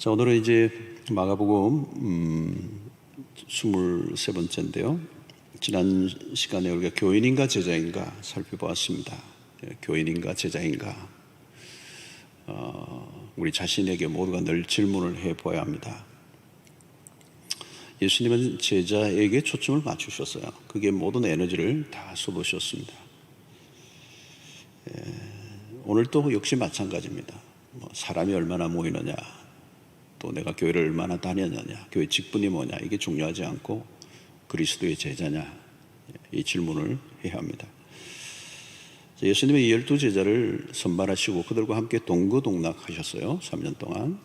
자, 오늘은 이제 마가복음 23번째인데요. 지난 시간에 우리가 교인인가 제자인가 살펴보았습니다. 교인인가 제자인가, 우리 자신에게 모두가 늘 질문을 해봐야 합니다. 예수님은 제자에게 초점을 맞추셨어요. 그게 모든 에너지를 다 쏟으셨습니다. 오늘도 역시 마찬가지입니다. 사람이 얼마나 모이느냐, 또 내가 교회를 얼마나 다녔느냐, 교회 직분이 뭐냐, 이게 중요하지 않고 그리스도의 제자냐, 이 질문을 해야 합니다. 예수님의 12제자를 선발하시고 그들과 함께 동거동락하셨어요. 3년 동안.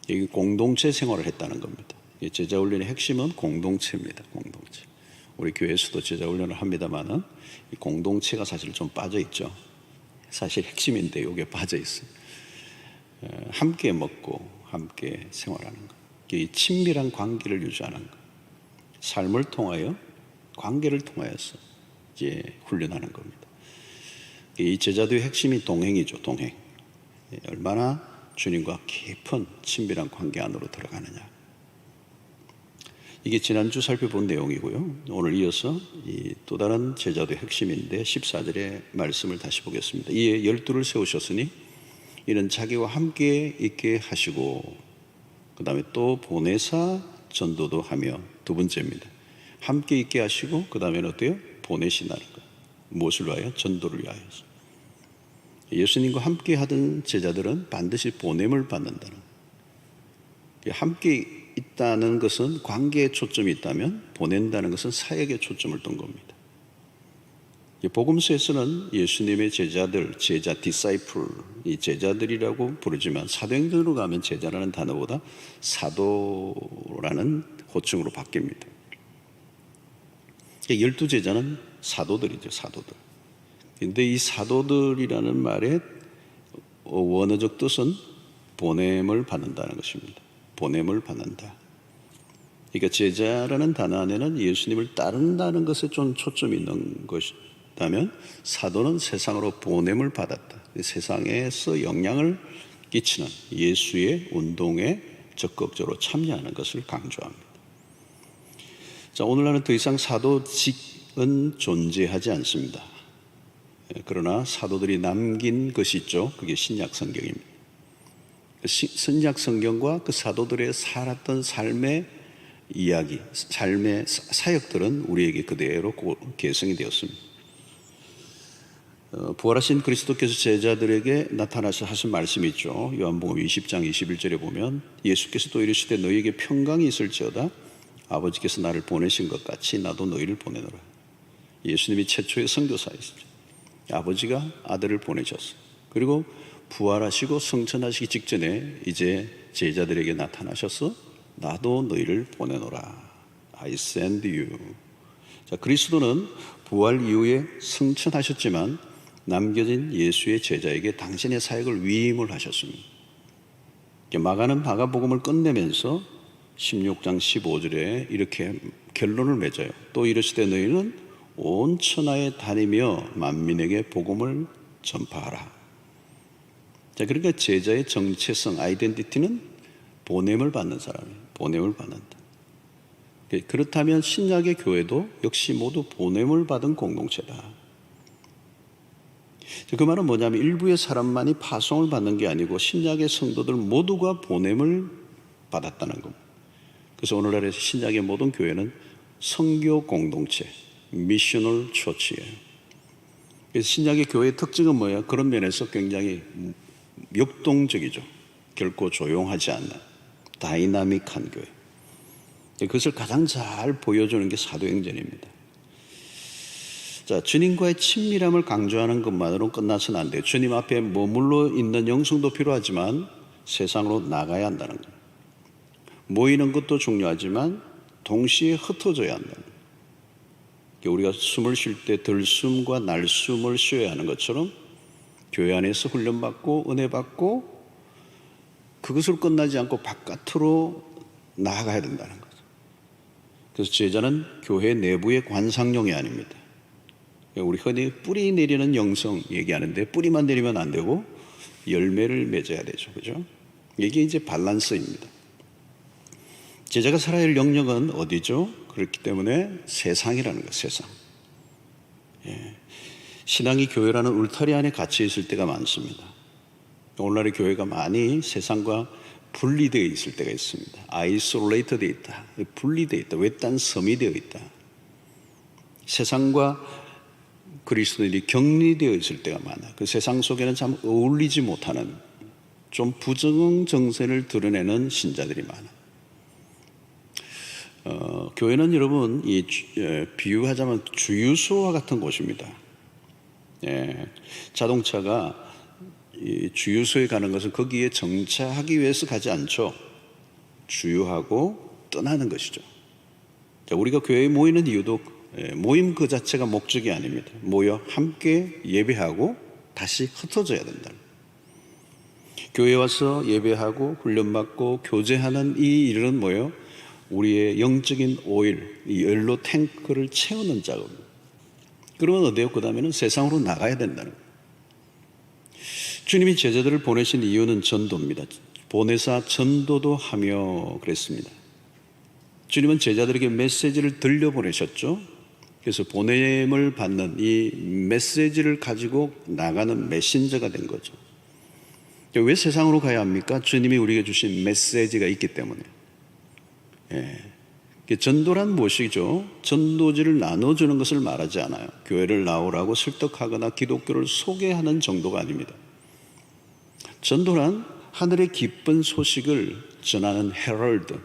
이게 공동체 생활을 했다는 겁니다. 제자 훈련의 핵심은 공동체입니다. 공동체. 우리 교회에서도 제자 훈련을 합니다만은 이 공동체가 사실 좀 빠져 있죠. 사실 핵심인데 이게 빠져 있어요. 함께 먹고 함께 생활하는 것, 이 친밀한 관계를 유지하는 것, 삶을 통하여 관계를 통하여서 이제 훈련하는 겁니다. 이 제자도의 핵심이 동행이죠. 동행. 얼마나 주님과 깊은 친밀한 관계 안으로 들어가느냐. 이게 지난주 살펴본 내용이고요. 오늘 이어서 또 다른 제자도의 핵심인데 14절의 말씀을 다시 보겠습니다. 이에 12를 세우셨으니 이는 자기와 함께 있게 하시고, 그 다음에 또 보내사 전도도 하며, 두 번째입니다. 함께 있게 하시고 그 다음에는 어때요? 보내신다는 것. 무엇을 위하여? 전도를 위하여서. 예수님과 함께 하던 제자들은 반드시 보냄을 받는다는 것. 함께 있다는 것은 관계에 초점이 있다면 보낸다는 것은 사역에 초점을 둔 겁니다. 복음서에서는 예수님의 제자들, 제자, 디사이플, 이 제자들이라고 부르지만 사도행전으로 가면 제자라는 단어보다 사도라는 호칭으로 바뀝니다. 12제자는 사도들이죠. 사도들. 그런데 이 사도들이라는 말의 원어적 뜻은 보냄을 받는다는 것입니다. 보냄을 받는다. 그러니까 제자라는 단어 안에는 예수님을 따른다는 것에 좀 초점이 있는 것이라면, 사도는 세상으로 보냄을 받았다. 세상에서 영향을 끼치는 예수의 운동에 적극적으로 참여하는 것을 강조합니다. 자, 오늘날은 더 이상 사도직은 존재하지 않습니다. 그러나 사도들이 남긴 것이 있죠. 그게 신약 성경입니다. 신약 성경과 그 사도들의 살았던 삶의 이야기, 삶의 사역들은 우리에게 그대로 계승이 되었습니다. 부활하신 그리스도께서 제자들에게 나타나서 하신 말씀이 있죠. 요한복음 20장 21절에 보면 예수께서 또 이르시되 너희에게 평강이 있을지어다 아버지께서 나를 보내신 것 같이 나도 너희를 보내노라. 예수님이 최초의 선교사이시죠. 아버지가 아들을 보내셨어요. 그리고 부활하시고 성천하시기 직전에 이제 제자들에게 나타나셔서 나도 너희를 보내노라. I send you. 자, 그리스도는 부활 이후에 성천하셨지만 남겨진 예수의 제자에게 당신의 사역을 위임을 하셨습니다. 마가는 마가복음을 끝내면서 16장 15절에 이렇게 결론을 맺어요. 또 이르시되 너희는 온 천하에 다니며 만민에게 복음을 전파하라. 자, 그러니까 제자의 정체성, 아이덴티티는 보냄을 받는 사람이에요. 보냄을 받는다. 그렇다면 신약의 교회도 역시 모두 보냄을 받은 공동체다. 그 말은 뭐냐면 일부의 사람만이 파송을 받는 게 아니고 신약의 성도들 모두가 보냄을 받았다는 겁니다. 그래서 오늘날의 신약의 모든 교회는 선교 공동체, 미셔널 처치예요. 그래서 신약의 교회의 특징은 뭐예요? 그런 면에서 굉장히 역동적이죠. 결코 조용하지 않는 다이나믹한 교회. 그것을 가장 잘 보여주는 게 사도행전입니다. 자, 주님과의 친밀함을 강조하는 것만으로는 끝나서는 안 돼요. 주님 앞에 머물러 있는 영성도 필요하지만 세상으로 나가야 한다는 거예요. 모이는 것도 중요하지만 동시에 흩어져야 한다는 거예요. 우리가 숨을 쉴 때 들숨과 날숨을 쉬어야 하는 것처럼 교회 안에서 훈련받고 은혜받고 그것으로 끝나지 않고 바깥으로 나아가야 된다는 거죠. 그래서 제자는 교회 내부의 관상용이 아닙니다. 우리 흔히 뿌리 내리는 영성 얘기하는데 뿌리만 내리면 안 되고 열매를 맺어야 되죠. 그죠? 이게 이제 밸런스입니다. 제자가 살아야 할 영역은 어디죠? 그렇기 때문에 세상이라는 거예요. 세상. 신앙이 교회라는 울타리 안에 갇혀 있을 때가 많습니다. 오늘날의 교회가 많이 세상과 분리되어 있을 때가 있습니다. 아이솔레이트 되어 있다. 분리되어 있다. 외딴 섬이 되어 있다. 세상과 그리스도인이 격리되어 있을 때가 많아요. 그 세상 속에는 참 어울리지 못하는 좀 부정 정세를 드러내는 신자들이 많아요. 교회는 여러분 비유하자면 주유소와 같은 곳입니다. 자동차가 이 주유소에 가는 것은 거기에 정차하기 위해서 가지 않죠. 주유하고 떠나는 것이죠. 우리가 교회에 모이는 이유도 모임 그 자체가 목적이 아닙니다. 모여 함께 예배하고 다시 흩어져야 된다. 교회에 와서 예배하고 훈련받고 교제하는 이 일은 뭐예요? 우리의 영적인 오일, 이 연료 탱크를 채우는 작업입니다. 그러면 어때요? 그 다음에는 세상으로 나가야 된다는 거예요. 주님이 제자들을 보내신 이유는 전도입니다. 보내사 전도도 하며 그랬습니다. 주님은 제자들에게 메시지를 들려보내셨죠. 그래서 보냄을 받는 이 메시지를 가지고 나가는 메신저가 된 거죠. 왜 세상으로 가야 합니까? 주님이 우리에게 주신 메시지가 있기 때문에. 전도란 무엇이죠? 전도지를 나눠주는 것을 말하지 않아요. 교회를 나오라고 설득하거나 기독교를 소개하는 정도가 아닙니다. 전도란 하늘의 기쁜 소식을 전하는 헤럴드.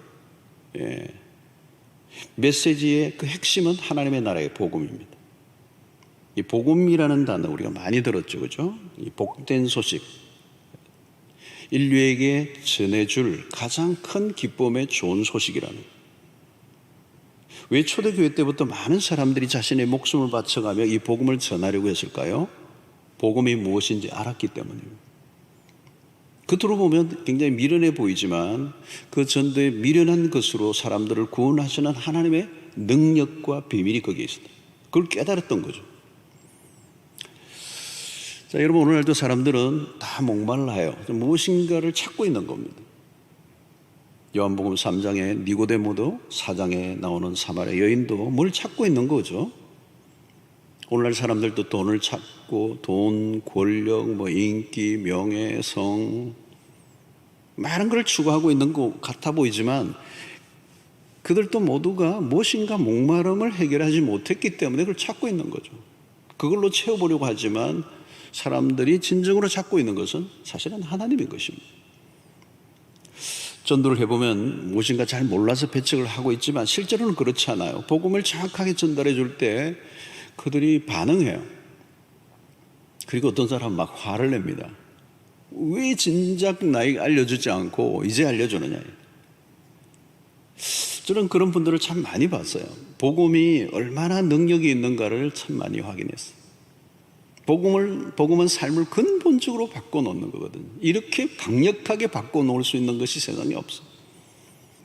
메시지의 그 핵심은 하나님의 나라의 복음입니다. 이 복음이라는 단어 우리가 많이 들었죠, 그죠? 이 복된 소식, 인류에게 전해줄 가장 큰 기쁨의 좋은 소식이라는. 왜 초대교회 때부터 많은 사람들이 자신의 목숨을 바쳐가며 이 복음을 전하려고 했을까요? 복음이 무엇인지 알았기 때문입니다. 겉으로 보면 굉장히 미련해 보이지만 그 전도에 미련한 것으로 사람들을 구원하시는 하나님의 능력과 비밀이 거기에 있습니다. 그걸 깨달았던 거죠. 자, 여러분, 오늘날도 사람들은 다 목말라요. 무엇인가를 찾고 있는 겁니다. 요한복음 3장에 니고데모도 4장에 나오는 사마리아 여인도 뭘 찾고 있는 거죠. 오늘날 사람들도 돈을 찾고 돈, 권력, 인기, 명예, 성 많은 걸 추구하고 있는 것 같아 보이지만 그들도 모두가 무엇인가 목마름을 해결하지 못했기 때문에 그걸 찾고 있는 거죠. 그걸로 채워보려고 하지만 사람들이 진정으로 찾고 있는 것은 사실은 하나님인 것입니다. 전도를 해보면 무엇인가 잘 몰라서 배척을 하고 있지만 실제로는 그렇지 않아요. 복음을 정확하게 전달해 줄 때 그들이 반응해요. 그리고 어떤 사람은 막 화를 냅니다. 왜 진작 나에게 알려주지 않고 이제 알려주느냐. 저는 그런 분들을 참 많이 봤어요. 복음이 얼마나 능력이 있는가를 참 많이 확인했어요. 복음은 삶을 근본적으로 바꿔놓는 거거든요. 이렇게 강력하게 바꿔놓을 수 있는 것이 세상에 없어요.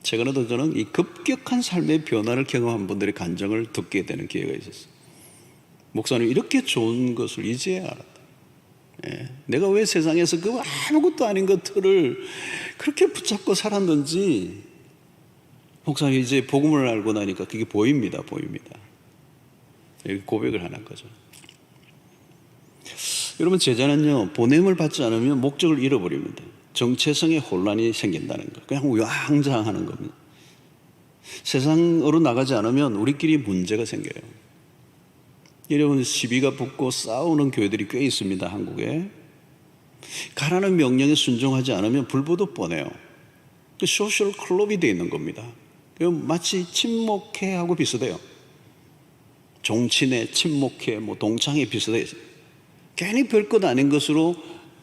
최근에도 저는 이 급격한 삶의 변화를 경험한 분들의 간증을 듣게 되는 기회가 있었어요. 목사님, 이렇게 좋은 것을 이제야 알았다. 내가 왜 세상에서 그 아무것도 아닌 것들을 그렇게 붙잡고 살았는지 목사님 이제 복음을 알고 나니까 그게 보입니다. 고백을 하는 거죠. 여러분, 제자는요, 보냄을 받지 않으면 목적을 잃어버립니다. 정체성의 혼란이 생긴다는 거. 그냥 우왕좌왕하는 겁니다. 세상으로 나가지 않으면 우리끼리 문제가 생겨요. 여러분, 시비가 붙고 싸우는 교회들이 꽤 있습니다. 한국에. 가라는 명령에 순종하지 않으면 불보듯 뻔해요. 그 소셜 클럽이 되어 있는 겁니다. 마치 친목회 하고 비슷해요. 종친회, 친목회, 동창회 비슷해요. 괜히 별것 아닌 것으로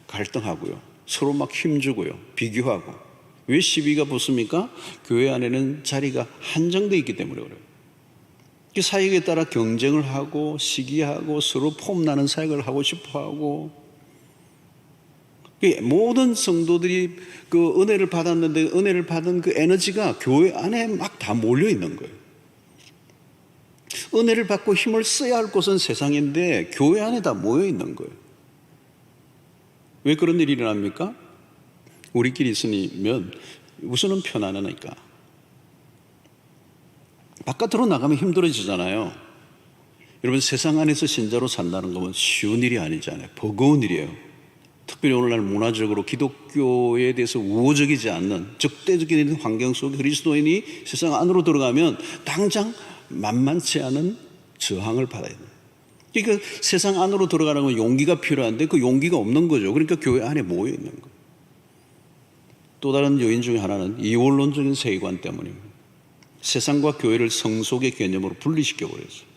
갈등하고요. 서로 막 힘주고요. 비교하고. 왜 시비가 붙습니까? 교회 안에는 자리가 한정되어 있기 때문에 그래요. 그 사역에 따라 경쟁을 하고 시기하고 서로 폼나는 사역을 하고 싶어하고, 모든 성도들이 그 은혜를 받았는데 은혜를 받은 그 에너지가 교회 안에 막 다 몰려 있는 거예요. 은혜를 받고 힘을 써야 할 곳은 세상인데 교회 안에 다 모여 있는 거예요. 왜 그런 일이 일어납니까? 우리끼리 있으면 우선은 편안하니까. 바깥으로 나가면 힘들어지잖아요. 여러분, 세상 안에서 신자로 산다는 건 쉬운 일이 아니잖아요. 버거운 일이에요. 특별히 오늘날 문화적으로 기독교에 대해서 우호적이지 않는 적대적인 환경 속에 그리스도인이 세상 안으로 들어가면 당장 만만치 않은 저항을 받아야 돼요. 그러니까 세상 안으로 들어가는 건 용기가 필요한데 그 용기가 없는 거죠. 그러니까 교회 안에 모여 있는 거예요. 또 다른 요인 중에 하나는 이원론적인 세계관 때문입니다. 세상과 교회를 성속의 개념으로 분리시켜버렸어요.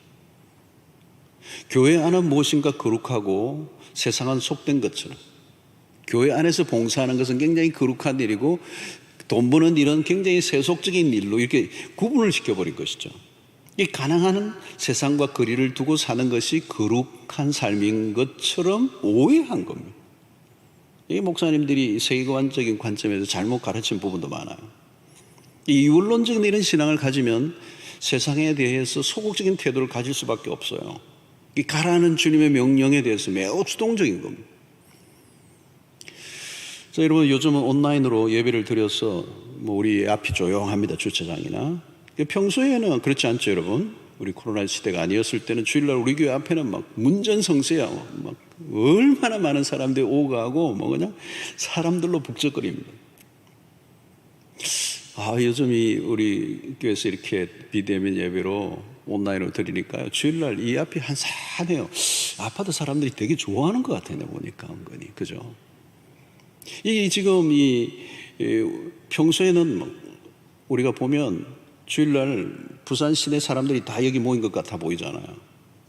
교회 안은 무엇인가 거룩하고 세상은 속된 것처럼, 교회 안에서 봉사하는 것은 굉장히 거룩한 일이고 돈 버는 일은 굉장히 세속적인 일로 이렇게 구분을 시켜버린 것이죠. 이 가난한 세상과 거리를 두고 사는 것이 거룩한 삶인 것처럼 오해한 겁니다. 이 목사님들이 세계관적인 관점에서 잘못 가르친 부분도 많아요. 이 이원론적인 이런 신앙을 가지면 세상에 대해서 소극적인 태도를 가질 수밖에 없어요. 이 가라는 주님의 명령에 대해서 매우 수동적인 겁니다. 자, 여러분, 요즘은 온라인으로 예배를 드려서 우리 앞이 조용합니다. 주차장이나. 평소에는 그렇지 않죠, 여러분? 우리 코로나 시대가 아니었을 때는 주일날 우리 교회 앞에는 막 문전성시야. 막 얼마나 많은 사람들이 오가고 그냥 사람들로 북적거립니다. 요즘 우리 교회에서 이렇게 비대면 예배로 온라인으로 드리니까요, 주일날 이 앞이 한산해요. 아파트 사람들이 되게 좋아하는 것 같아요, 보니까 은근히. 그죠? 지금 평소에는 우리가 보면 주일날 부산 시내 사람들이 다 여기 모인 것 같아 보이잖아요.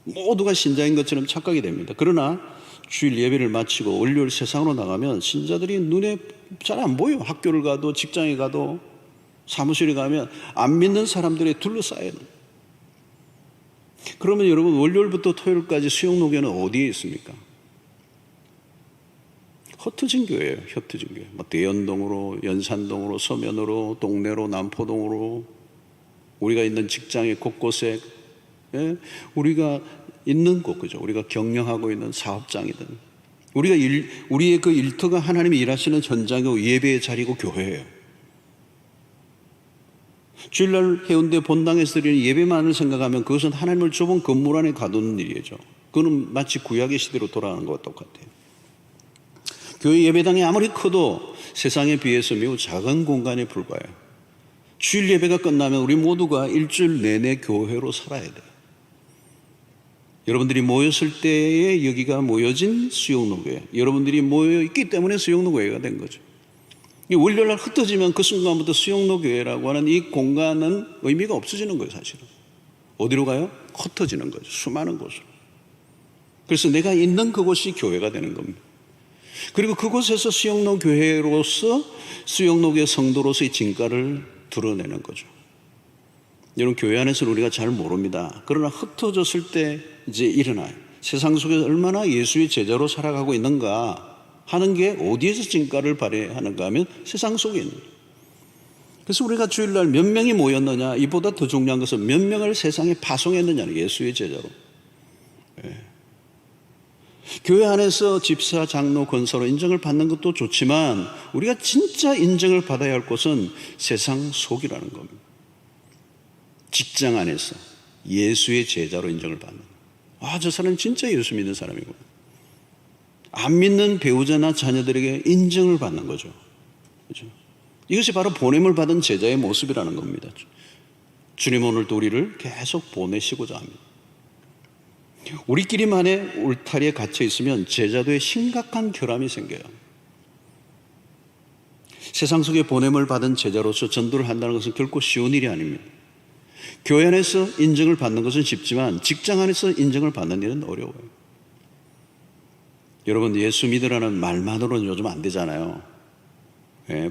모두가 신자인 것처럼 착각이 됩니다. 그러나 주일 예배를 마치고 월요일 세상으로 나가면 신자들이 눈에 잘 안 보여요. 학교를 가도 직장에 가도 사무실에 가면 안 믿는 사람들에 둘러싸여요. 그러면 여러분, 월요일부터 토요일까지 수영로교는 어디에 있습니까? 흩어진 교회예요. 흩어진 교회. 대연동으로, 연산동으로, 서면으로, 동래로, 남포동으로, 우리가 있는 직장의 곳곳에, 우리가 있는 곳, 그죠? 우리가 경영하고 있는 사업장이든, 우리의 그 일터가 하나님이 일하시는 현장이고 예배의 자리고 교회예요. 주일날 해운대 본당에서 드리는 예배만을 생각하면 그것은 하나님을 좁은 건물 안에 가두는 일이죠. 그거는 마치 구약의 시대로 돌아가는 것과 똑같아요. 교회 예배당이 아무리 커도 세상에 비해서 매우 작은 공간에 불과해요. 주일 예배가 끝나면 우리 모두가 일주일 내내 교회로 살아야 돼요. 여러분들이 모였을 때에 여기가 모여진 수영로교회, 여러분들이 모여있기 때문에 수영로교회가 된 거죠. 월요일날 흩어지면 그 순간부터 수영로교회라고 하는 이 공간은 의미가 없어지는 거예요. 사실은 어디로 가요? 흩어지는 거죠. 수많은 곳으로. 그래서 내가 있는 그곳이 교회가 되는 겁니다. 그리고 그곳에서 수영로교회로서, 수영로교회 성도로서의 진가를 드러내는 거죠. 여러분, 교회 안에서는 우리가 잘 모릅니다. 그러나 흩어졌을 때 이제 일어나요. 세상 속에서 얼마나 예수의 제자로 살아가고 있는가 하는 게 어디에서 진가를 발휘하는가 하면 세상 속에 있는 거예요. 그래서 우리가 주일날 몇 명이 모였느냐, 이보다 더 중요한 것은 몇 명을 세상에 파송했느냐는 예수의 제자로. 교회 안에서 집사, 장로, 권사로 인정을 받는 것도 좋지만 우리가 진짜 인정을 받아야 할 곳은 세상 속이라는 겁니다. 직장 안에서 예수의 제자로 인정을 받는 거예요. 저 사람은 진짜 예수 믿는 사람이구나. 안 믿는 배우자나 자녀들에게 인정을 받는 거죠. 그렇죠? 이것이 바로 보냄을 받은 제자의 모습이라는 겁니다. 주님 오늘도 우리를 계속 보내시고자 합니다. 우리끼리만의 울타리에 갇혀 있으면 제자도에 심각한 결함이 생겨요. 세상 속에 보냄을 받은 제자로서 전도를 한다는 것은 결코 쉬운 일이 아닙니다. 교회 안에서 인정을 받는 것은 쉽지만 직장 안에서 인정을 받는 일은 어려워요. 여러분, 예수 믿으라는 말만으로는 요즘 안 되잖아요.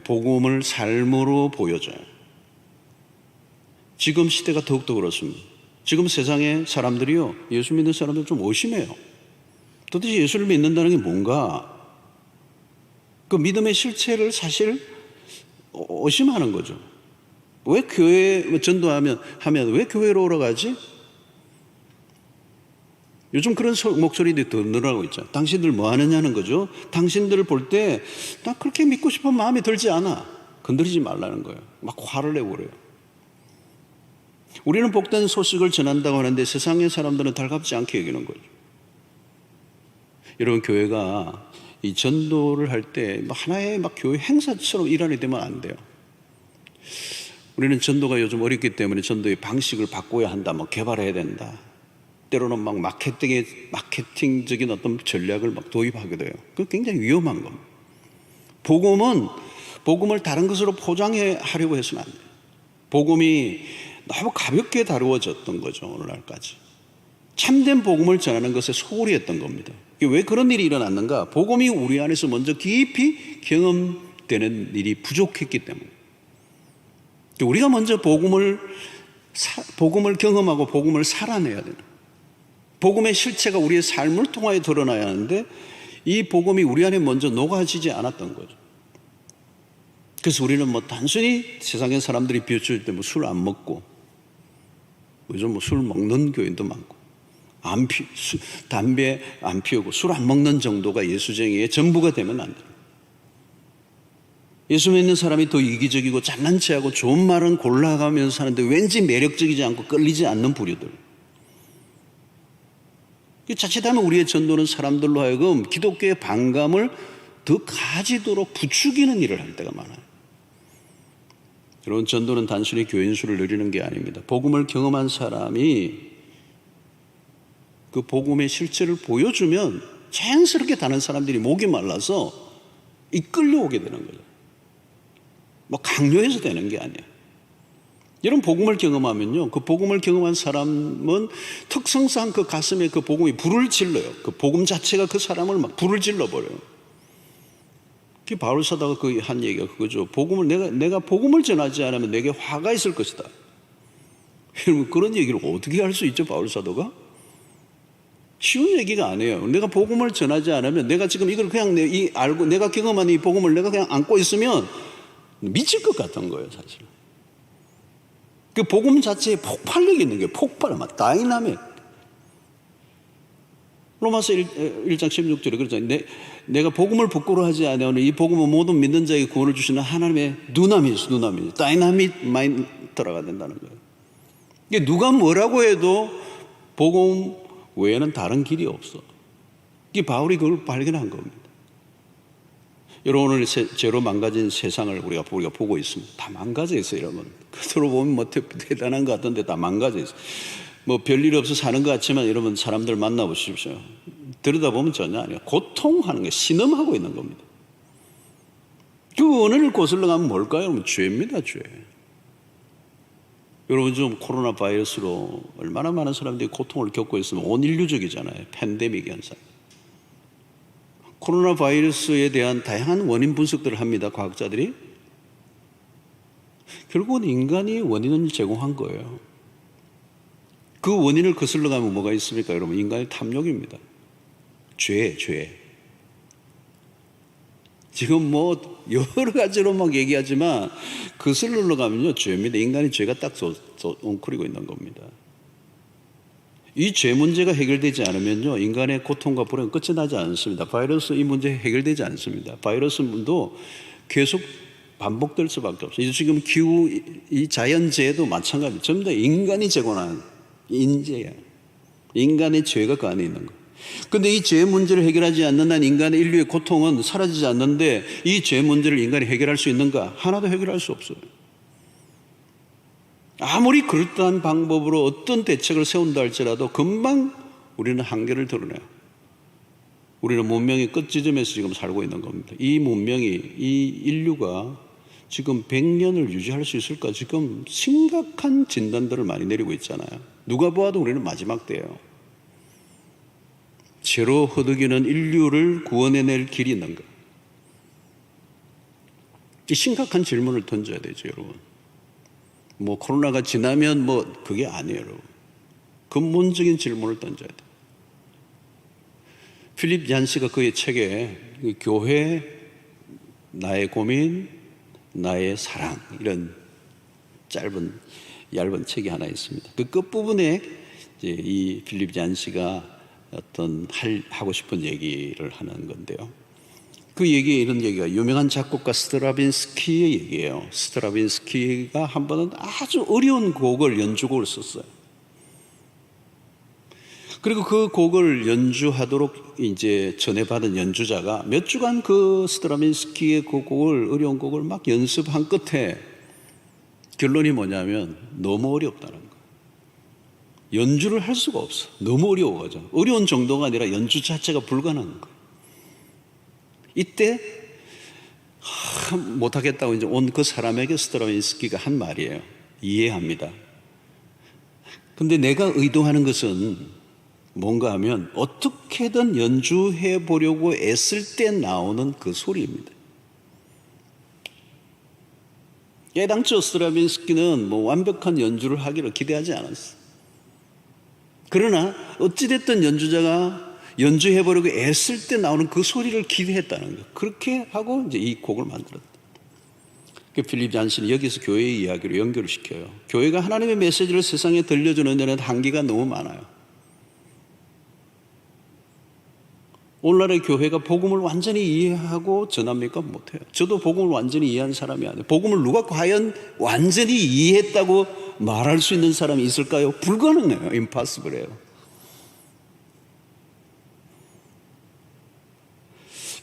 복음을 삶으로 보여줘요. 지금 시대가 더욱더 그렇습니다. 지금 세상에 사람들이요, 예수 믿는 사람들 좀 의심해요. 도대체 예수를 믿는다는 게 뭔가? 그 믿음의 실체를 사실 의심하는 거죠. 왜 교회 전도하면 왜 교회로 오러 가지? 요즘 그런 목소리들이 더 늘어나고 있죠. 당신들 뭐 하느냐는 거죠. 당신들을 볼 때 나 그렇게 믿고 싶은 마음이 들지 않아. 건드리지 말라는 거예요. 막 화를 내고 그래요. 우리는 복된 소식을 전한다고 하는데 세상의 사람들은 달갑지 않게 여기는 거죠. 여러분, 교회가 이 전도를 할 때 하나의 막 교회 행사처럼 일하게 되면 안 돼요. 우리는 전도가 요즘 어렵기 때문에 전도의 방식을 바꿔야 한다, 뭐 개발해야 된다. 때로는 막 마케팅적인 어떤 전략을 막 도입하기도 해요. 그건 굉장히 위험한 겁니다. 복음을 다른 것으로 포장해 하려고 해서는 안 돼요. 복음이 너무 가볍게 다루어졌던 거죠, 오늘날까지. 참된 복음을 전하는 것에 소홀히 했던 겁니다. 왜 그런 일이 일어났는가? 복음이 우리 안에서 먼저 깊이 경험되는 일이 부족했기 때문에. 우리가 먼저 복음을 경험하고 복음을 살아내야 되는, 복음의 실체가 우리의 삶을 통하여 드러나야 하는데 이 복음이 우리 안에 먼저 녹아지지 않았던 거죠. 그래서 우리는 뭐 단순히 세상의 사람들이 비웃을 때 뭐 술 안 먹고, 요즘 뭐 술 먹는 교인도 많고, 담배 안 피우고 술 안 먹는 정도가 예수쟁이의 전부가 되면 안 돼요. 예수 믿는 사람이 더 이기적이고 잘난 체하고 좋은 말은 골라가면서 사는데 왠지 매력적이지 않고 끌리지 않는 부류들. 자칫하면 우리의 전도는 사람들로 하여금 기독교의 반감을 더 가지도록 부추기는 일을 할 때가 많아요. 여러분, 전도는 단순히 교인 수를 늘리는 게 아닙니다. 복음을 경험한 사람이 그 복음의 실체를 보여주면 자연스럽게 다른 사람들이 목이 말라서 이끌려오게 되는 거죠. 뭐 강요해서 되는 게 아니에요. 여러분, 복음을 경험하면요, 그 복음을 경험한 사람은 특성상 그 가슴에 그 복음이 불을 질러요. 그 복음 자체가 그 사람을 막 불을 질러버려요. 그 바울 사도가 그 한 얘기가 그거죠. 내가 복음을 전하지 않으면 내게 화가 있을 것이다. 여러분, 그런 얘기를 어떻게 할 수 있죠, 바울 사도가? 쉬운 얘기가 아니에요. 내가 복음을 전하지 않으면, 내가 지금 이걸 그냥 알고 내가 경험한 이 복음을 내가 그냥 안고 있으면 미칠 것 같은 거예요, 사실. 그 복음 자체에 폭발력이 있는 거예요. 막 다이나믹. 로마서 1장 16절에 그러잖아요. 내가 복음을 부끄러워하지 않으면 이 복음은 모든 믿는 자에게 구원을 주시는 하나님의 누나미스. 다이나믹 마인드가 된다는 거예요. 이게 누가 뭐라고 해도 복음 외에는 다른 길이 없어. 이게 바울이 그걸 발견한 겁니다. 여러분, 오늘 죄로 망가진 세상을 우리가 보고 있습니다. 다 망가져 있어요, 여러분. 겉으로 보면 뭐 대단한 것 같은데 다 망가져 있어요. 뭐 별일 없어 사는 것 같지만 여러분, 사람들 만나보십시오. 들여다보면 전혀 아니에요. 고통하는 게 신음하고 있는 겁니다. 그 원인을 거슬러 가면 뭘까요? 여러분, 죄입니다, 죄. 여러분, 좀 코로나 바이러스로 얼마나 많은 사람들이 고통을 겪고 있으면 온 인류적이잖아요. 팬데믹 현상. 코로나 바이러스에 대한 다양한 원인 분석들을 합니다, 과학자들이. 결국은 인간이 원인을 제공한 거예요. 그 원인을 거슬러 가면 뭐가 있습니까, 여러분? 인간의 탐욕입니다. 죄. 지금 뭐 여러 가지로 막 얘기하지만 거슬러 가면요, 죄입니다. 인간의 죄가 딱 웅크리고 있는 겁니다. 이 죄 문제가 해결되지 않으면요, 인간의 고통과 불행은 끝이 나지 않습니다. 바이러스 이 문제 해결되지 않습니다. 바이러스 문도 계속 반복될 수밖에 없어요. 지금 기후, 이 자연재해도 마찬가지입니다. 전부 다 인간이 제공한 인재야. 인간의 죄가 그 안에 있는 거예요. 그런데 이 죄 문제를 해결하지 않는 한 인간의 인류의 고통은 사라지지 않는데, 이 죄 문제를 인간이 해결할 수 있는가? 하나도 해결할 수 없어요. 아무리 그럴듯한 방법으로 어떤 대책을 세운다 할지라도 금방 우리는 한계를 드러내요. 우리는 문명의 끝지점에서 지금 살고 있는 겁니다. 이 문명이, 이 인류가 지금 100년을 유지할 수 있을까? 지금 심각한 진단들을 많이 내리고 있잖아요. 누가 보아도 우리는 마지막 때예요. 죄로 허덕이는 인류를 구원해낼 길이 있는가? 이 심각한 질문을 던져야 되죠, 여러분. 뭐 코로나가 지나면 뭐 그게 아니에요, 여러분. 근본적인 질문을 던져야 돼요. 필립 얀시가 그의 책에 교회, 나의 고민, 나의 사랑, 이런 얇은 책이 하나 있습니다. 그 끝부분에 이제 이 필립 얀시가 하고 싶은 얘기를 하는 건데요. 그 얘기에 이런 얘기가 유명한 작곡가 스트라빈스키의 얘기예요. 스트라빈스키가 한 번은 아주 어려운 곡을 연주곡을 썼어요. 그리고 그 곡을 연주하도록 이제 전해받은 연주자가 몇 주간 그 스트라빈스키의 그 어려운 곡을 막 연습한 끝에 결론이 뭐냐면 너무 어렵다는 거예요. 연주를 할 수가 없어. 너무 어려워가지고. 어려운 정도가 아니라 연주 자체가 불가능한 거예요. 이때 못하겠다고 이제 온 그 사람에게 스트라빈스키가 한 말이에요. 이해합니다. 근데 내가 의도하는 것은 뭔가 하면 어떻게든 연주해 보려고 애쓸 때 나오는 그 소리입니다. 당초 스트라빈스키는 완벽한 연주를 하기를 기대하지 않았어요. 그러나 어찌됐든 연주자가 연주해보려고 애쓸 때 나오는 그 소리를 기대했다는 거예요. 그렇게 하고 이제 이 곡을 만들었다. 필립 잔슨이 여기서 교회의 이야기로 연결을 시켜요. 교회가 하나님의 메시지를 세상에 들려주는 데는 한계가 너무 많아요. 오늘날의 교회가 복음을 완전히 이해하고 전합니까? 못해요. 저도 복음을 완전히 이해한 사람이 아니에요. 복음을 누가 과연 완전히 이해했다고 말할 수 있는 사람이 있을까요? 불가능해요. 임파서블해요.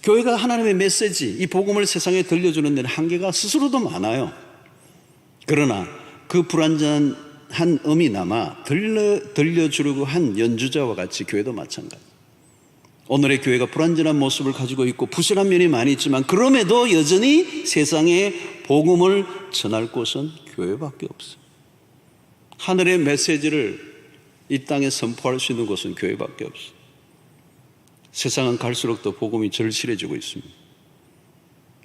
교회가 하나님의 메시지, 이 복음을 세상에 들려주는 데는 한계가 스스로도 많아요. 그러나 그 불완전한 음이 남아 들려주려고 한 연주자와 같이 교회도 마찬가지. 오늘의 교회가 불완전한 모습을 가지고 있고 부실한 면이 많이 있지만 그럼에도 여전히 세상에 복음을 전할 곳은 교회밖에 없어요. 하늘의 메시지를 이 땅에 선포할 수 있는 곳은 교회밖에 없어요. 세상은 갈수록 더 복음이 절실해지고 있습니다.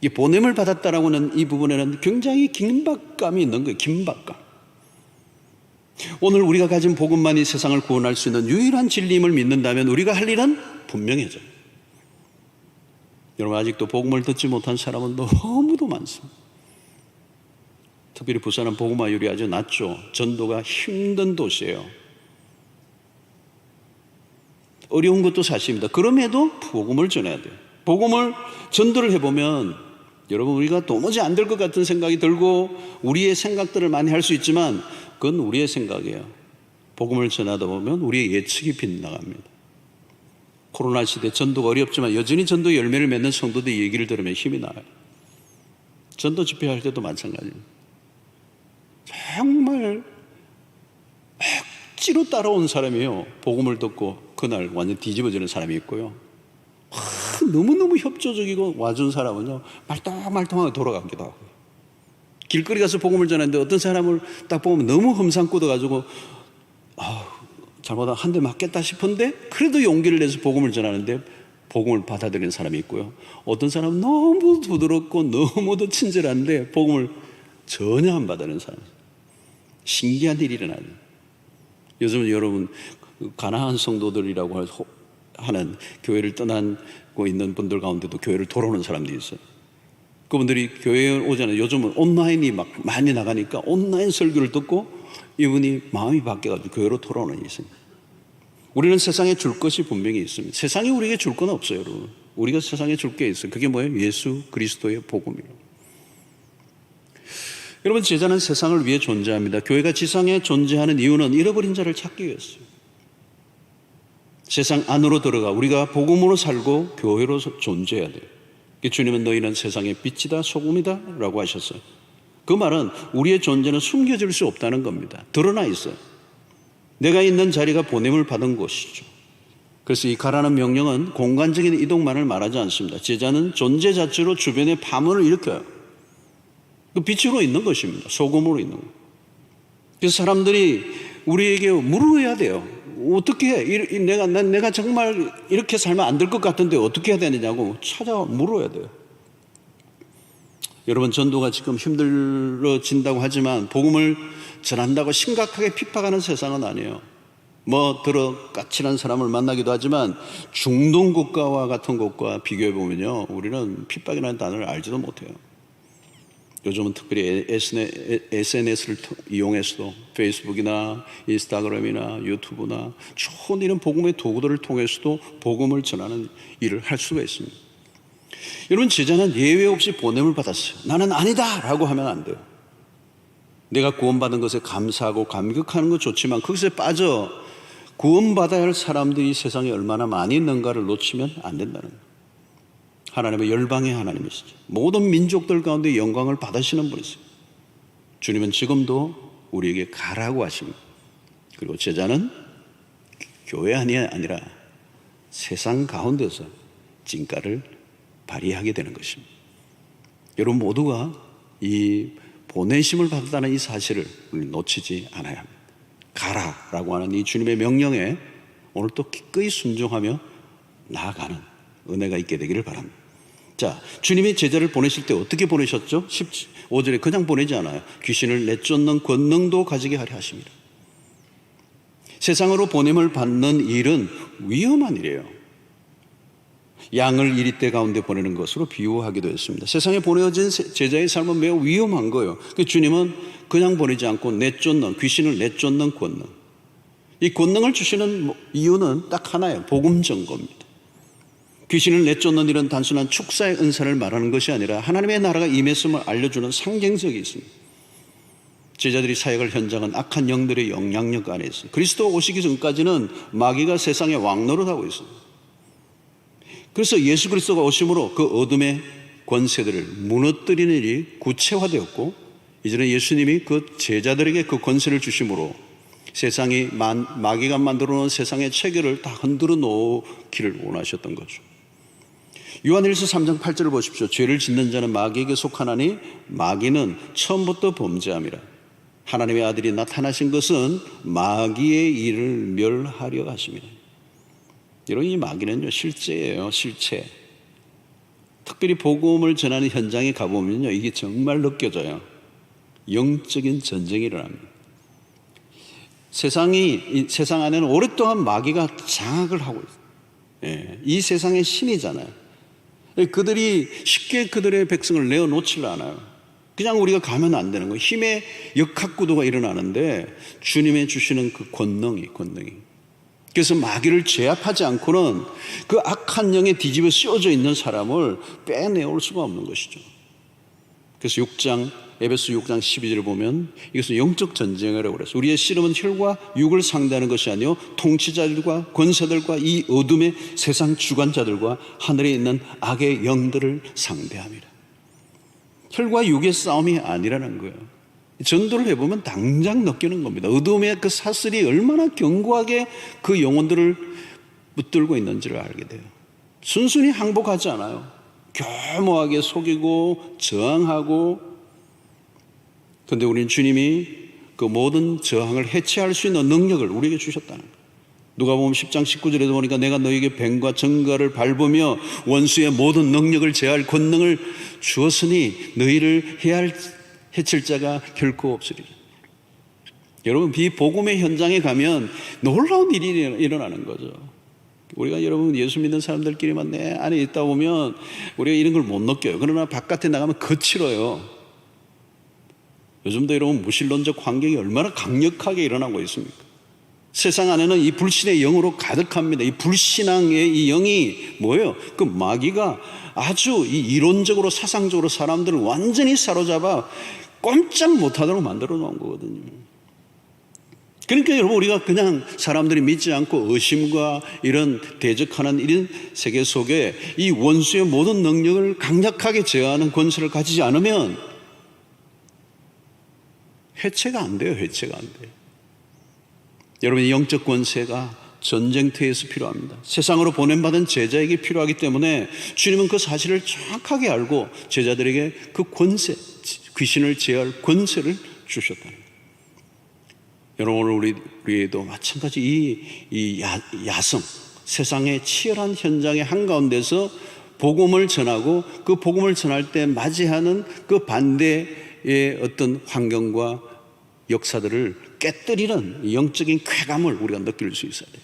이 보냄을 받았다라고 하는 이 부분에는 굉장히 긴박감이 있는 거예요. 긴박감. 오늘 우리가 가진 복음만이 세상을 구원할 수 있는 유일한 진리임을 믿는다면 우리가 할 일은 분명해져요. 여러분, 아직도 복음을 듣지 못한 사람은 너무도 많습니다. 특별히 부산은 복음화율이 아주 낮죠. 전도가 힘든 도시예요. 어려운 것도 사실입니다. 그럼에도 복음을 전해야 돼요. 복음을 전도를 해보면 여러분, 우리가 도무지 안 될 것 같은 생각이 들고 우리의 생각들을 많이 할 수 있지만 그건 우리의 생각이에요. 복음을 전하다 보면 우리의 예측이 빗나갑니다. 코로나 시대 전도가 어렵지만 여전히 전도 열매를 맺는 성도들의 얘기를 들으면 힘이 나요. 전도 집회할 때도 마찬가지입니다. 정말 억지로 따라온 사람이에요. 복음을 듣고 그날 완전 뒤집어지는 사람이 있고요. 너무너무 협조적이고 와준 사람은요, 말똥말똥하게 돌아가기도 하고. 길거리 가서 복음을 전하는데 어떤 사람을 딱 보면 너무 험상궂어가지고 잘못하면 한 대 맞겠다 싶은데 그래도 용기를 내서 복음을 전하는데 복음을 받아들이는 사람이 있고요. 어떤 사람은 너무 부드럽고 너무도 친절한데 복음을 전혀 안 받아들이는 사람. 신기한 일이 일어나요. 요즘은 여러분 가나안 성도들이라고 하는 교회를 떠나고 있는 분들 가운데도 교회를 돌아오는 사람들이 있어요. 그분들이 교회에 오잖아요. 요즘은 온라인이 막 많이 나가니까 온라인 설교를 듣고 이분이 마음이 바뀌어가지고 교회로 돌아오는 일이 있습니다. 우리는 세상에 줄 것이 분명히 있습니다. 세상에 우리에게 줄 건 없어요, 여러분. 우리가 세상에 줄 게 있어요. 그게 뭐예요? 예수 그리스도의 복음이에요. 여러분, 제자는 세상을 위해 존재합니다. 교회가 지상에 존재하는 이유는 잃어버린 자를 찾기 위해서요. 세상 안으로 들어가 우리가 복음으로 살고 교회로 존재해야 돼요. 주님은 너희는 세상의 빛이다 소금이다 라고 하셨어요. 그 말은 우리의 존재는 숨겨질 수 없다는 겁니다. 드러나 있어요. 내가 있는 자리가 보냄을 받은 곳이죠. 그래서 이 가라는 명령은 공간적인 이동만을 말하지 않습니다. 제자는 존재 자체로 주변에 파문을 일으켜요. 그 빛으로 있는 것입니다. 소금으로 있는 것. 그래서 사람들이 우리에게 물어야 돼요. 어떻게 해? 내가 정말 이렇게 살면 안 될 것 같은데 어떻게 해야 되느냐고 물어야 돼요. 여러분, 전도가 지금 힘들어진다고 하지만 복음을 전한다고 심각하게 핍박하는 세상은 아니에요. 까칠한 사람을 만나기도 하지만 중동 국가와 같은 곳과 비교해 보면요, 우리는 핍박이라는 단어를 알지도 못해요. 요즘은 특별히 SNS를 이용해서도 페이스북이나 인스타그램이나 유튜브나 좋은 이런 복음의 도구들을 통해서도 복음을 전하는 일을 할 수가 있습니다. 여러분, 제자는 예외 없이 보냄을 받았어요. 나는 아니다 라고 하면 안 돼요. 내가 구원받은 것에 감사하고 감격하는 것 좋지만 그것에 빠져 구원받아야 할 사람들이 세상에 얼마나 많이 있는가를 놓치면 안 된다는 거예요. 하나님의 열방의 하나님이시죠. 모든 민족들 가운데 영광을 받으시는 분이세요. 주님은 지금도 우리에게 가라고 하십니다. 그리고 제자는 교회 아니라 세상 가운데서 진가를 발휘하게 되는 것입니다. 여러분 모두가 이 보내심을 받았다는 이 사실을 놓치지 않아야 합니다. 가라라고 하는 이 주님의 명령에 오늘 또 기꺼이 순종하며 나아가는 은혜가 있게 되기를 바랍니다. 자, 주님이 제자를 보내실 때 어떻게 보내셨죠? 15절에 그냥 보내지 않아요. 귀신을 내쫓는 권능도 가지게 하려 하십니다. 세상으로 보냄을 받는 일은 위험한 일이에요. 양을 이리떼 가운데 보내는 것으로 비유하기도 했습니다. 세상에 보내어진 제자의 삶은 매우 위험한 거예요. 주님은 그냥 보내지 않고 귀신을 내쫓는 권능. 이 권능을 주시는 이유는 딱 하나예요. 복음 전거입니다. 귀신을 내쫓는 일은 단순한 축사의 은사를 말하는 것이 아니라 하나님의 나라가 임했음을 알려주는 상징성이 있습니다. 제자들이 사역할 현장은 악한 영들의 영향력 안에 있습니다. 그리스도 오시기 전까지는 마귀가 세상에 왕노릇하고 있습니다. 그래서 예수 그리스도가 오심으로 그 어둠의 권세들을 무너뜨리는 일이 구체화되었고, 이제는 예수님이 그 제자들에게 그 권세를 주심으로 세상이 마귀가 만들어 놓은 세상의 체계를 다 흔들어 놓기를 원하셨던 거죠. 요한일서 3장 8절을 보십시오. 죄를 짓는 자는 마귀에게 속하나니 마귀는 처음부터 범죄함이라. 하나님의 아들이 나타나신 것은 마귀의 일을 멸하려 하십니다. 여러분, 이 마귀는요 실제예요. 실체. 특별히 복음을 전하는 현장에 가보면요 이게 정말 느껴져요. 영적인 전쟁이 일어납니다. 세상 안에는 오랫동안 마귀가 장악을 하고 있어요. 이 세상의 신이잖아요. 그들이 쉽게 그들의 백성을 내어놓지를 않아요. 그냥 우리가 가면 안 되는 거예요. 힘의 역학구도가 일어나는데 주님의 주시는 그 권능이. 그래서 마귀를 제압하지 않고는 그 악한 영에 뒤집어 씌워져 있는 사람을 빼내올 수가 없는 것이죠. 그래서 에베소 6장 12절을 보면 이것은 영적 전쟁이라고 그랬어요. 우리의 씨름은 혈과 육을 상대하는 것이 아니요 통치자들과 권세들과 이 어둠의 세상 주관자들과 하늘에 있는 악의 영들을 상대합니다. 혈과 육의 싸움이 아니라는 거예요. 전도를 해보면 당장 느끼는 겁니다. 어둠의 그 사슬이 얼마나 견고하게 그 영혼들을 붙들고 있는지를 알게 돼요. 순순히 항복하지 않아요. 교묘하게 속이고 저항하고. 그런데 우리는 주님이 그 모든 저항을 해체할 수 있는 능력을 우리에게 주셨다는 거예요. 누가복음 10장 19절에도 보니까 내가 너에게 뱀과 정갈을 밟으며 원수의 모든 능력을 제할 권능을 주었으니 너희를 해칠 자가 결코 없으리라. 여러분, 비복음의 현장에 가면 놀라운 일이 일어나는 거죠. 우리가 여러분 예수 믿는 사람들끼리만 내 안에 있다 보면 우리가 이런 걸 못 느껴요. 그러나 바깥에 나가면 거칠어요. 요즘도 여러분 무신론적 환경이 얼마나 강력하게 일어나고 있습니까? 세상 안에는 이 불신의 영으로 가득합니다. 이 불신앙의 이 영이 뭐예요? 그 마귀가 아주 이 이론적으로 사상적으로 사람들을 완전히 사로잡아 꼼짝 못하도록 만들어 놓은 거거든요. 그러니까 여러분 우리가 그냥 사람들이 믿지 않고 의심과 이런 대적하는 이런 세계 속에 이 원수의 모든 능력을 강력하게 제어하는 권세를 가지지 않으면 해체가 안 돼요. 해체가 안 돼요. 여러분의 영적 권세가 전쟁터에서 필요합니다. 세상으로 보냄받은 제자에게 필요하기 때문에 주님은 그 사실을 정확하게 알고 제자들에게 그 권세, 귀신을 제어할 권세를 주셨다는 거예요. 여러분 오늘 우리에도 마찬가지 이 야성, 세상의 치열한 현장의 한가운데서 복음을 전하고 그 복음을 전할 때 맞이하는 그 반대의 어떤 환경과 역사들을 깨뜨리는 영적인 쾌감을 우리가 느낄 수 있어야 돼요.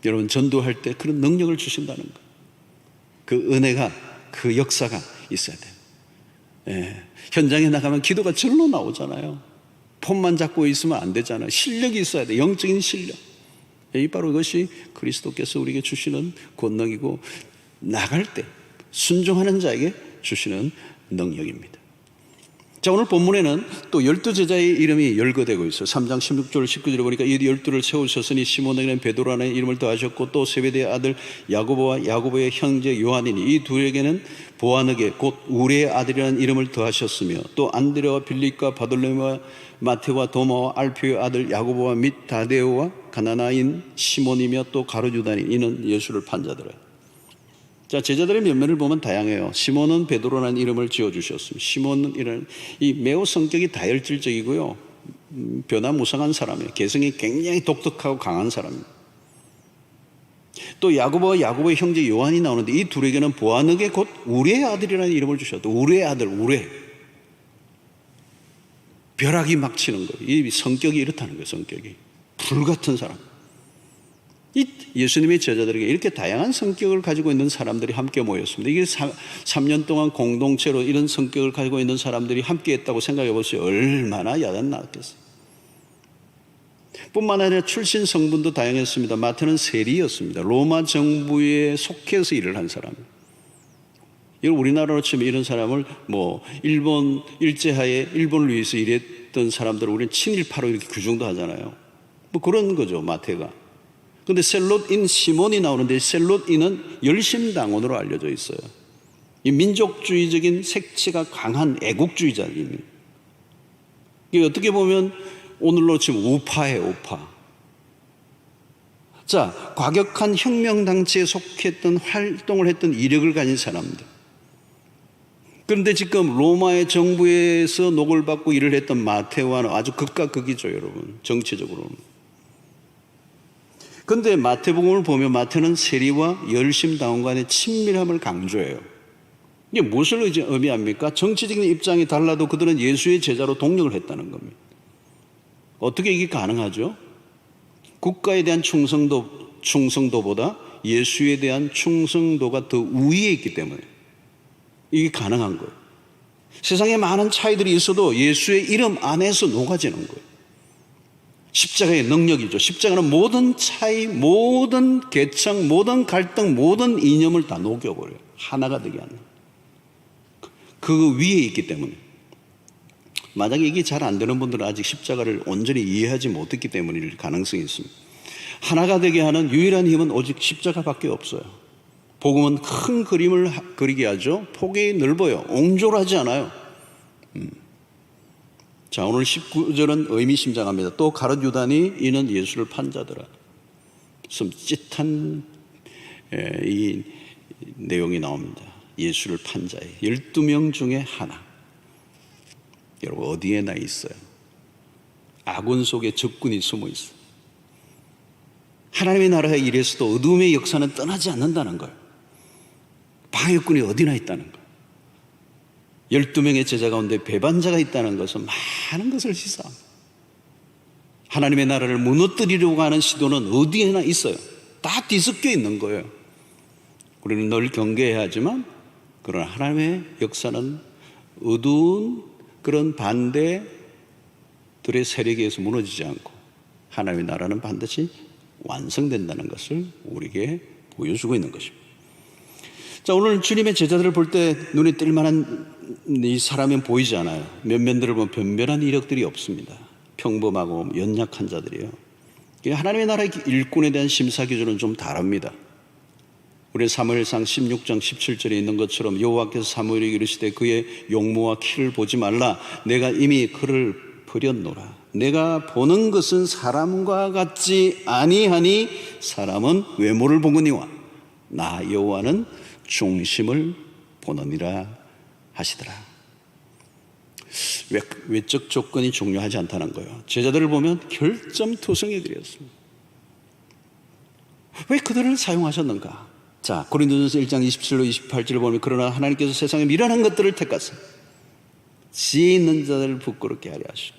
여러분 전도할 때 그런 능력을 주신다는 거예요. 그 은혜가, 그 역사가 있어야 돼요. 현장에 나가면 기도가 절로 나오잖아요. 폰만 잡고 있으면 안 되잖아요. 실력이 있어야 돼. 영적인 실력. 이 바로 이것이 그리스도께서 우리에게 주시는 권능이고 나갈 때 순종하는 자에게 주시는 능력입니다. 자, 오늘 본문에는 또 12제자의 이름이 열거되고 있어요. 3장 16절 19절에 보니까 이 12를 세우셨으니 시몬에게는 베드로라는 이름을 더하셨고 또 세베대의 아들 야고보와 야고보의 형제 요한이니 이 둘에게는 보아너게 곧 우레의 아들이라는 이름을 더하셨으며 또 안드레와 빌립과 바돌로메와 마테와 도마와 알피오의 아들 야고보와 및 다데오와 가나나인 시몬이며 또 가룟 유다니 이는 예수를 판 자더라. 자, 제자들의 면면을 보면 다양해요. 시몬은 베드로라는 이름을 지어주셨습니다. 시몬은 이 매우 성격이 다혈질적이고요. 변화무쌍한 사람이에요. 개성이 굉장히 독특하고 강한 사람입니다. 또 야고보와 야고보의 형제 요한이 나오는데 이 둘에게는 보아너게 곧 우레의 아들이라는 이름을 주셨다. 우레의 아들, 우레. 벼락이 막 치는 거예요. 이 성격이 이렇다는 거예요. 성격이 불같은 사람. 이 예수님의 제자들에게 이렇게 다양한 성격을 가지고 있는 사람들이 함께 모였습니다. 이게 3년 동안 공동체로 이런 성격을 가지고 있는 사람들이 함께 했다고 생각해 보세요. 얼마나 야단났겠어요. 뿐만 아니라 출신 성분도 다양했습니다. 마태는 세리였습니다. 로마 정부에 속해서 일을 한 사람. 우리나라로 치면 이런 사람을 일본 일제하에 일본을 위해서 일했던 사람들을 우리는 친일파로 이렇게 규정도 하잖아요. 그런 거죠, 마태가. 그런데 셀롯인 시몬이 나오는데 셀롯인은 열심당원으로 알려져 있어요. 이 민족주의적인 색채가 강한 애국주의자입니다. 이게 어떻게 보면 오늘로 치면 우파예요, 우파. 자, 과격한 혁명단체에 속했던 활동을 했던 이력을 가진 사람들. 그런데 지금 로마의 정부에서 녹을 받고 일을 했던 마테와는 아주 극과 극이죠, 여러분. 정치적으로는. 그런데 마태복음을 보면 마태는 세리와 열심당원 간의 친밀함을 강조해요. 이게 무엇을 의미합니까? 정치적인 입장이 달라도 그들은 예수의 제자로 동력을 했다는 겁니다. 어떻게 이게 가능하죠? 국가에 대한 충성도보다 예수에 대한 충성도가 더 우위에 있기 때문에 이게 가능한 거예요. 세상에 많은 차이들이 있어도 예수의 이름 안에서 녹아지는 거예요. 십자가의 능력이죠. 십자가는 모든 차이, 모든 계층, 모든 갈등, 모든 이념을 다 녹여버려요. 하나가 되게 하는. 그 위에 있기 때문에. 만약에 이게 잘 안 되는 분들은 아직 십자가를 온전히 이해하지 못했기 때문일 가능성이 있습니다. 하나가 되게 하는 유일한 힘은 오직 십자가밖에 없어요. 복음은 큰 그림을 그리게 하죠. 폭이 넓어요. 옹졸하지 않아요. 자, 오늘 19절은 의미심장합니다. 또 가룟 유다니 이는 예수를 판 자더라. 씀짓한 이 내용이 나옵니다. 예수를 판 자의 12명 중에 하나. 여러분 어디에나 있어요. 아군 속에 적군이 숨어 있어요. 하나님의 나라의 일에서도 어둠의 역사는 떠나지 않는다는 거예요. 방해꾼이 어디나 있다는 거예요. 12명의 제자 가운데 배반자가 있다는 것은 많은 것을 시사합니다. 하나님의 나라를 무너뜨리려고 하는 시도는 어디에나 있어요. 다 뒤섞여 있는 거예요. 우리는 늘 경계해야 하지만 그러나 하나님의 역사는 어두운 그런 반대들의 세력에 의해서 무너지지 않고 하나님의 나라는 반드시 완성된다는 것을 우리에게 보여주고 있는 것입니다. 자, 오늘 주님의 제자들을 볼 때 눈에 띌 만한 이 사람은 보이지 않아요. 면면들을 보면 변변한 이력들이 없습니다. 평범하고 연약한 자들이에요. 하나님의 나라의 일꾼에 대한 심사 기준은 좀 다릅니다. 우리 사무엘상 16장 17절에 있는 것처럼 여호와께서 사무엘에게 이르시되 그의 용모와 키를 보지 말라. 내가 이미 그를 버렸노라. 내가 보는 것은 사람과 같지 아니하니 사람은 외모를 보거니와 나 여호와는 중심을 보느니라 하시더라. 외적 조건이 중요하지 않다는 거예요. 제자들을 보면 결점투성이 그렸습니다. 왜 그들을 사용하셨는가? 자, 고린도전서 1장 27로 28절을 보면 그러나 하나님께서 세상에 미련한 것들을 택하사 지혜 있는 자들을 부끄럽게 하려 하시고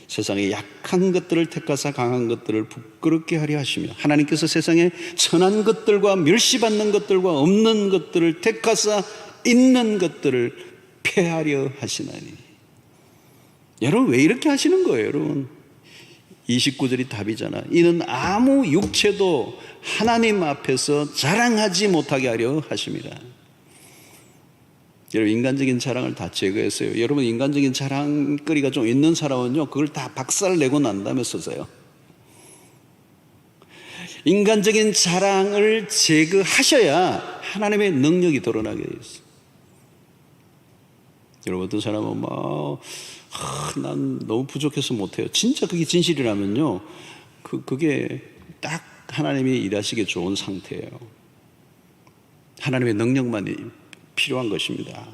세상에 약한 것들을 택하사 강한 것들을 부끄럽게 하려 하시며 하나님께서 세상에 천한 것들과 멸시받는 것들과 없는 것들을 택하사 있는 것들을 패하려 하시나니. 여러분, 왜 이렇게 하시는 거예요, 여러분? 29절이 답이잖아. 이는 아무 육체도 하나님 앞에서 자랑하지 못하게 하려 하십니다. 여러분, 인간적인 자랑을 다 제거했어요. 여러분, 인간적인 자랑거리가 좀 있는 사람은요, 그걸 다 박살내고 난 다음에 쓰세요. 인간적인 자랑을 제거하셔야 하나님의 능력이 드러나게 되어 있어요. 여러분, 어떤 사람은 난 너무 부족해서 못해요. 진짜 그게 진실이라면요, 그게 딱 하나님이 일하시기에 좋은 상태예요. 하나님의 능력만 필요한 것입니다.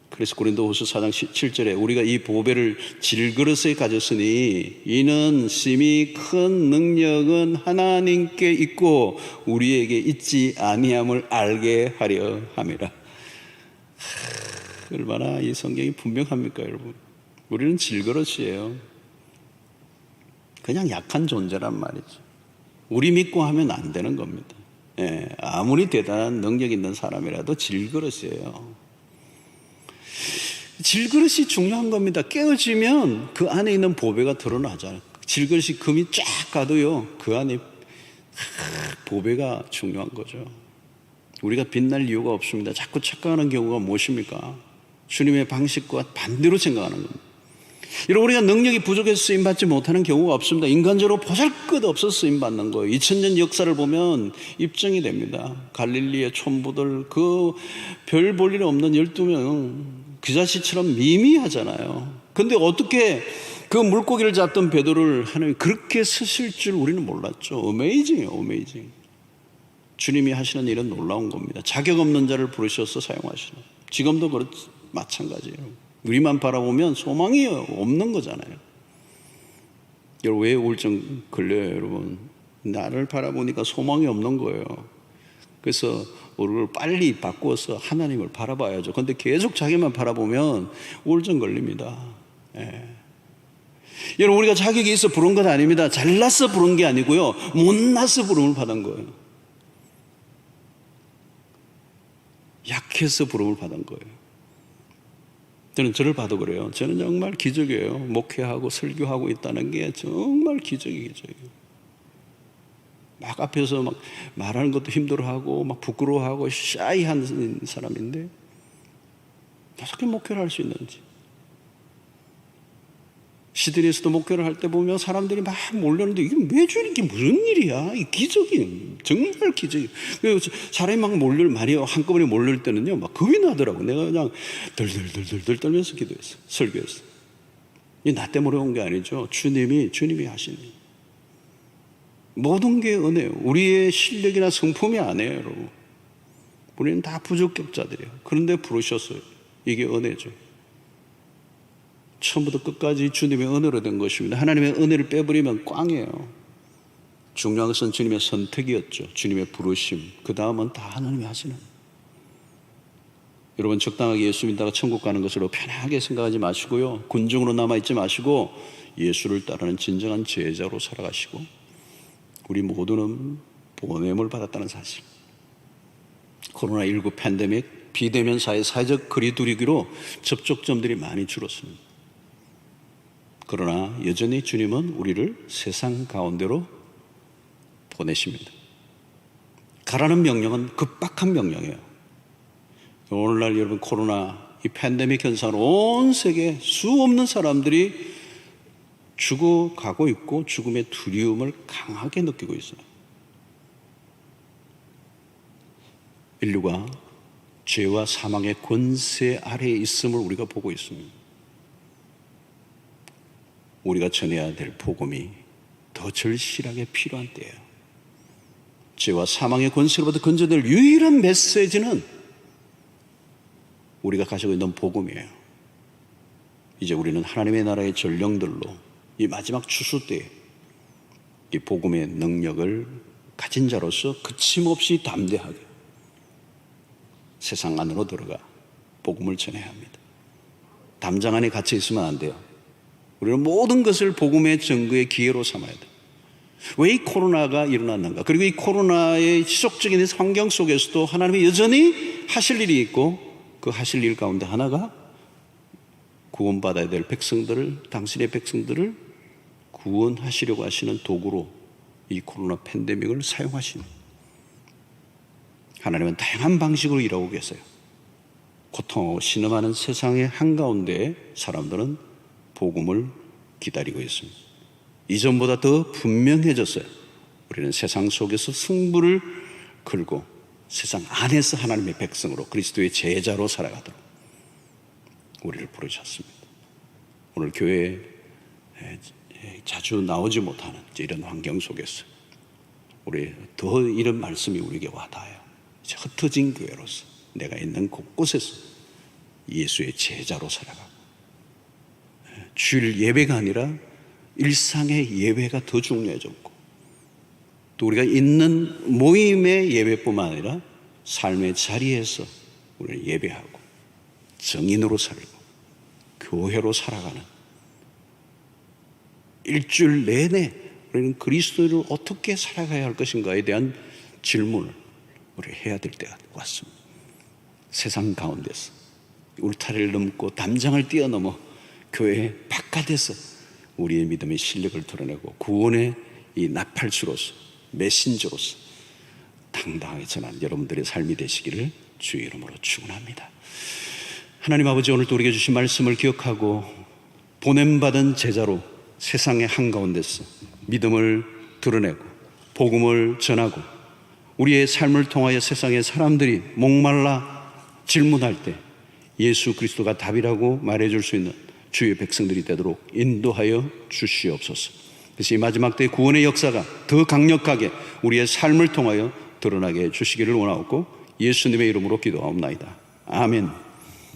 그래서 고린도후서 4장 7절에 우리가 이 보배를 질그릇에 가졌으니 이는 심히 큰 능력은 하나님께 있고 우리에게 있지 아니함을 알게 하려 함이라. 얼마나 이 성경이 분명합니까, 여러분? 우리는 질그릇이에요. 그냥 약한 존재란 말이죠. 우리 믿고 하면 안 되는 겁니다. 예, 아무리 대단한 능력 있는 사람이라도 질그릇이에요. 질그릇이 중요한 겁니다. 깨어지면 그 안에 있는 보배가 드러나잖아요. 질그릇이 금이 쫙 가도요, 그 안에 보배가 중요한 거죠. 우리가 빛날 이유가 없습니다. 자꾸 착각하는 경우가 무엇입니까? 주님의 방식과 반대로 생각하는 겁니다. 여러분, 우리가 능력이 부족해서 쓰임받지 못하는 경우가 없습니다. 인간적으로 보잘것없어 쓰임받는 거예요. 2000년 역사를 보면 입증이 됩니다. 갈릴리의 촌부들, 그 별 볼 일 없는 12명 그 자식처럼 미미하잖아요. 근데 어떻게 그 물고기를 잡던 베드로를 하나님이 그렇게 쓰실 줄 우리는 몰랐죠. 어메이징이에요, 어메이징. 주님이 하시는 일은 놀라운 겁니다. 자격 없는 자를 부르셔서 사용하시는. 지금도 마찬가지예요. 우리만 바라보면 소망이 없는 거잖아요. 여러분, 왜 우울증 걸려요, 여러분? 나를 바라보니까 소망이 없는 거예요. 그래서 얼굴을 빨리 바꾸어서 하나님을 바라봐야죠. 근데 계속 자기만 바라보면 우울증 걸립니다. 예. 여러분, 우리가 자격이 있어 부른 건 아닙니다. 잘나서 부른 게 아니고요, 못나서 부름을 받은 거예요. 약해서 부름을 받은 거예요. 저를 봐도 그래요. 저는 정말 기적이에요. 목회하고 설교하고 있다는 게 정말 기적이에요. 막 앞에서 막 말하는 것도 힘들어하고 막 부끄러워하고 샤이한 사람인데 어떻게 목회를 할 수 있는지. 시드니에서도 목회를 할 때 보면 사람들이 막 몰렸는데 이게 매주 이렇게 무슨 일이야? 이 기적이 정말 기적이. 사람이 막 많이 한꺼번에 몰릴 때는요, 막 겁이 나더라고. 내가 그냥 덜덜덜덜 떨면서 기도했어, 설교했어. 이 나 때문에 온 게 아니죠. 주님이 하시는 모든 게 은혜예요. 우리의 실력이나 성품이 아니에요, 여러분. 우리는 다 부적격자들이에요. 그런데 부르셨어요. 이게 은혜죠. 처음부터 끝까지 주님의 은혜로 된 것입니다. 하나님의 은혜를 빼버리면 꽝이에요. 중요한 것은 주님의 선택이었죠. 주님의 부르심. 그 다음은 다 하나님이 하시는. 여러분, 적당하게 예수 믿다가 천국 가는 것으로 편하게 생각하지 마시고요, 군중으로 남아있지 마시고 예수를 따르는 진정한 제자로 살아가시고, 우리 모두는 보냄을 받았다는 사실. 코로나19 팬데믹, 비대면 사회, 사회적 거리두기로 접촉점들이 많이 줄었습니다. 그러나 여전히 주님은 우리를 세상 가운데로 보내십니다. 가라는 명령은 급박한 명령이에요. 오늘날 여러분, 코로나 이 팬데믹 현상으로 온 세계 수 없는 사람들이 죽어가고 있고 죽음의 두려움을 강하게 느끼고 있어요. 인류가 죄와 사망의 권세 아래에 있음을 우리가 보고 있습니다. 우리가 전해야 될 복음이 더 절실하게 필요한 때예요. 죄와 사망의 권세로부터 건져낼 유일한 메시지는 우리가 가지고 있는 복음이에요. 이제 우리는 하나님의 나라의 전령들로 이 마지막 추수 때에 이 복음의 능력을 가진 자로서 그침없이 담대하게 세상 안으로 들어가 복음을 전해야 합니다. 담장 안에 갇혀 있으면 안 돼요. 우리는 모든 것을 복음의 증거의 기회로 삼아야 돼요. 왜 이 코로나가 일어났는가? 그리고 이 코로나의 지속적인 환경 속에서도 하나님이 여전히 하실 일이 있고, 그 하실 일 가운데 하나가 구원받아야 될 백성들을, 당신의 백성들을 구원하시려고 하시는 도구로 이 코로나 팬데믹을 사용하십니다. 하나님은 다양한 방식으로 일하고 계세요. 고통하고 신음하는 세상의 한가운데 사람들은 복음을 기다리고 있습니다. 이전보다 더 분명해졌어요. 우리는 세상 속에서 승부를 걸고 세상 안에서 하나님의 백성으로 그리스도의 제자로 살아가도록 우리를 부르셨습니다. 오늘 교회에 자주 나오지 못하는 이런 환경 속에서 우리 더 이런 말씀이 우리에게 와닿아요. 흩어진 교회로서 내가 있는 곳곳에서 예수의 제자로 살아가고, 주일 예배가 아니라 일상의 예배가 더 중요해졌고, 또 우리가 있는 모임의 예배뿐만 아니라 삶의 자리에서 우리를 예배하고 정인으로 살고 교회로 살아가는, 일주일 내내 우리는 그리스도를 어떻게 살아가야 할 것인가에 대한 질문을 우리 해야 될 때가 왔습니다. 세상 가운데서 울타리를 넘고 담장을 뛰어넘어 교회 바깥에서 우리의 믿음의 실력을 드러내고 구원의 이 나팔수로서, 메신저로서 당당하게 전하는 여러분들의 삶이 되시기를 주의 이름으로 축원합니다. 하나님 아버지, 오늘도 우리에게 주신 말씀을 기억하고 보냄받은 제자로 세상의 한가운데서 믿음을 드러내고 복음을 전하고 우리의 삶을 통하여 세상의 사람들이 목말라 질문할 때 예수 그리스도가 답이라고 말해줄 수 있는 주의 백성들이 되도록 인도하여 주시옵소서. 그래서 이 마지막 때 구원의 역사가 더 강력하게 우리의 삶을 통하여 드러나게 해주시기를 원하옵고 예수님의 이름으로 기도하옵나이다. 아멘.